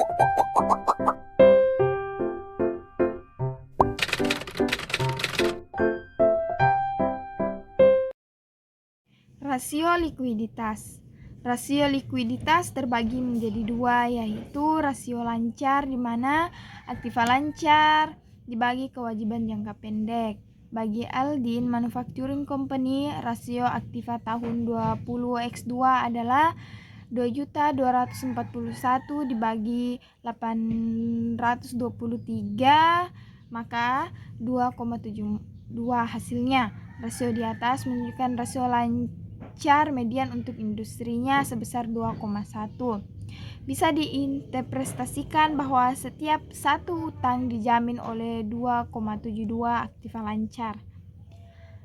Rasio likuiditas. Rasio likuiditas terbagi menjadi dua, yaitu rasio lancar di mana aktiva lancar dibagi kewajiban jangka pendek. Bagi Aldin Manufacturing Company, rasio aktiva tahun 20x2 adalah 2.241 dibagi 823, maka 2,72 hasilnya. Rasio di atas menunjukkan rasio lancar median untuk industrinya sebesar 2,1. Bisa diinterpretasikan bahwa setiap satu utang dijamin oleh 2,72 aktiva lancar.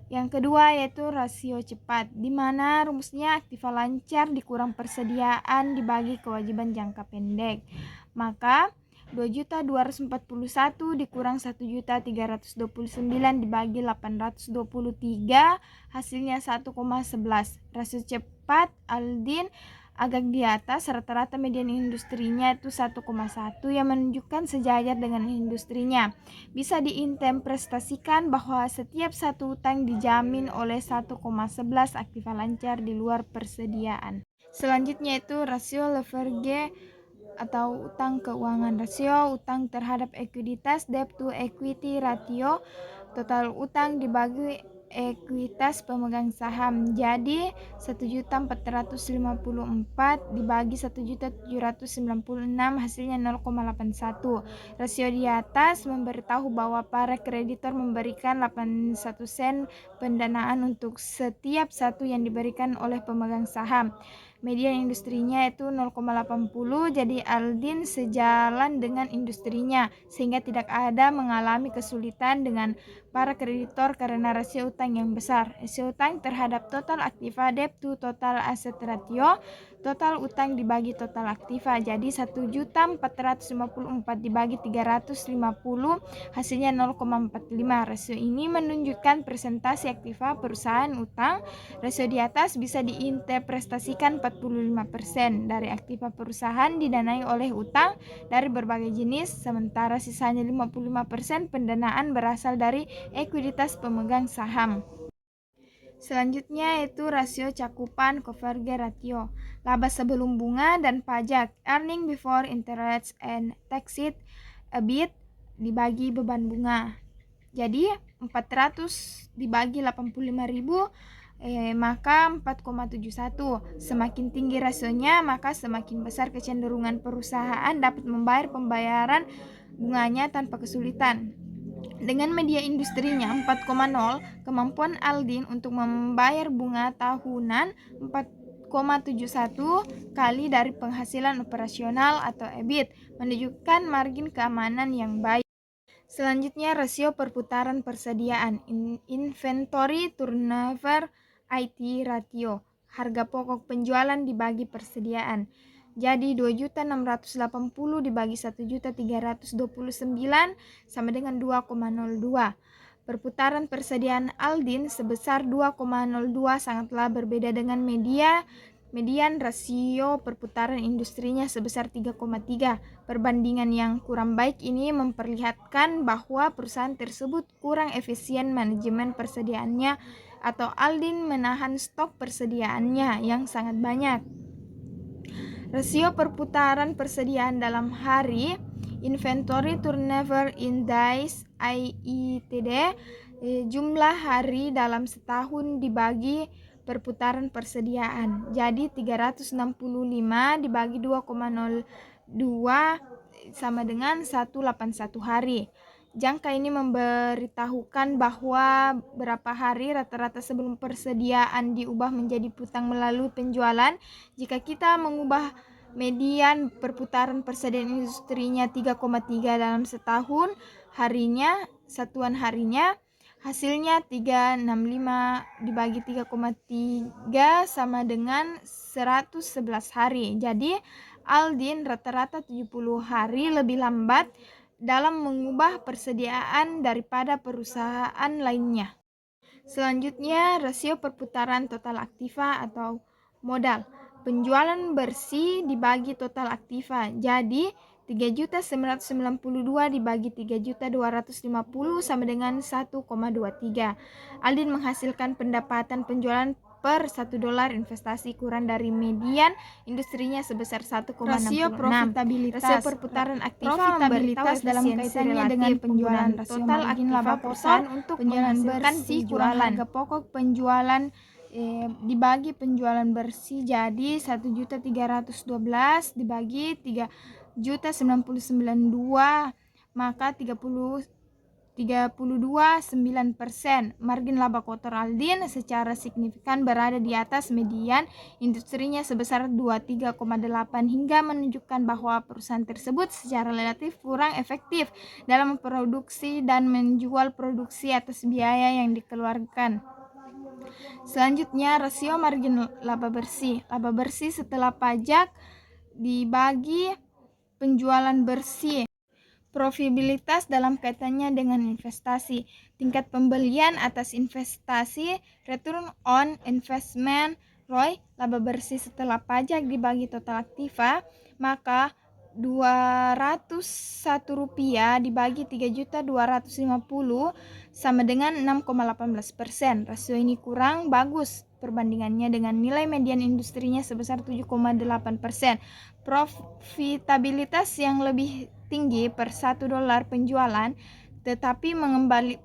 Yang kedua yaitu rasio cepat, di mana rumusnya aktiva lancar dikurang persediaan dibagi kewajiban jangka pendek. Maka 2.241 dikurang 1.329 dibagi 823 hasilnya 1,11. Rasio cepat Aldin agak di atas, rata-rata median industrinya itu 1,1 yang menunjukkan sejajar dengan industrinya. Bisa diinterpretasikan bahwa setiap satu utang dijamin oleh 1,11 aktiva lancar di luar persediaan. Selanjutnya itu rasio leverage atau utang keuangan. Rasio utang terhadap ekuiditas, debt to equity ratio, total utang dibagi ekuitas pemegang saham. Jadi 1.454 dibagi 1.796 hasilnya 0,81. Rasio di atas memberitahu bahwa para kreditor memberikan 81 sen pendanaan untuk setiap satu yang diberikan oleh pemegang saham. Median industrinya itu 0,80, jadi Aldin sejalan dengan industrinya sehingga tidak ada mengalami kesulitan dengan para kreditor karena rasio utang yang besar. Rasio utang terhadap total aktiva, debt to total asset ratio, total utang dibagi total aktiva. Jadi 1.454 dibagi 350 hasilnya 0,45. Rasio ini menunjukkan presentasi aktiva perusahaan utang. Rasio di atas bisa diinterpretasikan 45% dari aktiva perusahaan didanai oleh utang dari berbagai jenis, sementara sisanya 55% pendanaan berasal dari ekuiditas pemegang saham. Selanjutnya itu rasio cakupan coverage ratio, laba sebelum bunga dan pajak, earning before interest and taxes, EBIT dibagi beban bunga. Jadi 400 dibagi 85.000 maka 4,71. Semakin tinggi rasionya, maka semakin besar kecenderungan perusahaan dapat membayar pembayaran bunganya tanpa kesulitan. Dengan media industrinya 4,0, kemampuan Aldin untuk membayar bunga tahunan 4,71 kali dari penghasilan operasional atau EBIT menunjukkan margin keamanan yang baik. Selanjutnya rasio perputaran persediaan, inventory turnover IT ratio, harga pokok penjualan dibagi persediaan. Jadi 2.680 dibagi 1.329 sama dengan 2,02. Perputaran persediaan Aldin sebesar 2,02 sangatlah berbeda dengan median rasio perputaran industrinya sebesar 3,3. Perbandingan yang kurang baik ini memperlihatkan bahwa perusahaan tersebut kurang efisien manajemen persediaannya atau Aldin menahan stok persediaannya yang sangat banyak. Rasio perputaran persediaan dalam hari, inventory turnover in days IITD, jumlah hari dalam setahun dibagi perputaran persediaan. Jadi 365 dibagi 2,02 sama dengan 181 hari. Jangka ini memberitahukan bahwa berapa hari rata-rata sebelum persediaan diubah menjadi piutang melalui penjualan. Jika kita mengubah median perputaran persediaan industrinya 3,3 dalam setahun, satuan harinya, hasilnya 365 dibagi 3,3 sama dengan 111 hari. Jadi Aldin rata-rata 70 hari lebih lambat dalam mengubah persediaan daripada perusahaan lainnya. Selanjutnya rasio perputaran total aktiva atau modal, penjualan bersih dibagi total aktiva. Jadi 3.992 dibagi 3.250 sama dengan 1,23. Aldin menghasilkan pendapatan penjualan per $1 investasi kurang dari median industrinya sebesar 1,66. Rasio profitabilitas. Rasio perputaran aktiva memberitahu dalam kaitannya dengan penjualan total aktiva perusahaan untuk penjualan bersih kurang harga pokok penjualan dibagi penjualan bersih jadi 1.312 dibagi 3.992 maka 32,9%. Margin laba kotor Aldin secara signifikan berada di atas median industrinya sebesar 23,8 hingga menunjukkan bahwa perusahaan tersebut secara relatif kurang efektif dalam memproduksi dan menjual produksi atas biaya yang dikeluarkan. Selanjutnya, rasio margin laba bersih. Laba bersih setelah pajak dibagi penjualan bersih. Profitabilitas dalam kaitannya dengan investasi. Tingkat pembelian atas investasi, return on investment, ROI, laba bersih setelah pajak dibagi total aktiva, maka Rp201 dibagi 3.250 sama dengan 6,18%. Rasio ini kurang bagus perbandingannya dengan nilai median industrinya sebesar 7,8%. Profitabilitas yang lebih tinggi per $1 penjualan, tetapi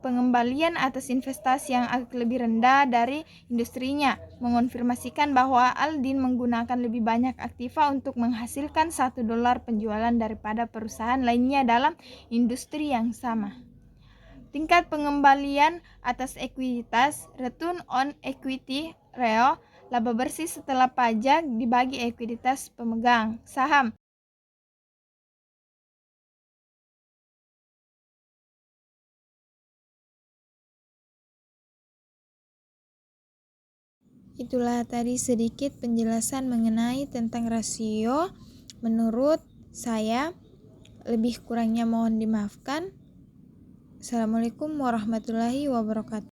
pengembalian atas investasi yang agak lebih rendah dari industrinya mengonfirmasikan bahwa Aldin menggunakan lebih banyak aktiva untuk menghasilkan $1 penjualan daripada perusahaan lainnya dalam industri yang sama. Tingkat pengembalian atas ekuitas, return on equity, REO, laba bersih setelah pajak dibagi ekuitas pemegang saham. Itulah tadi sedikit penjelasan mengenai tentang rasio. Menurut saya, lebih kurangnya mohon dimaafkan. Assalamualaikum warahmatullahi wabarakatuh.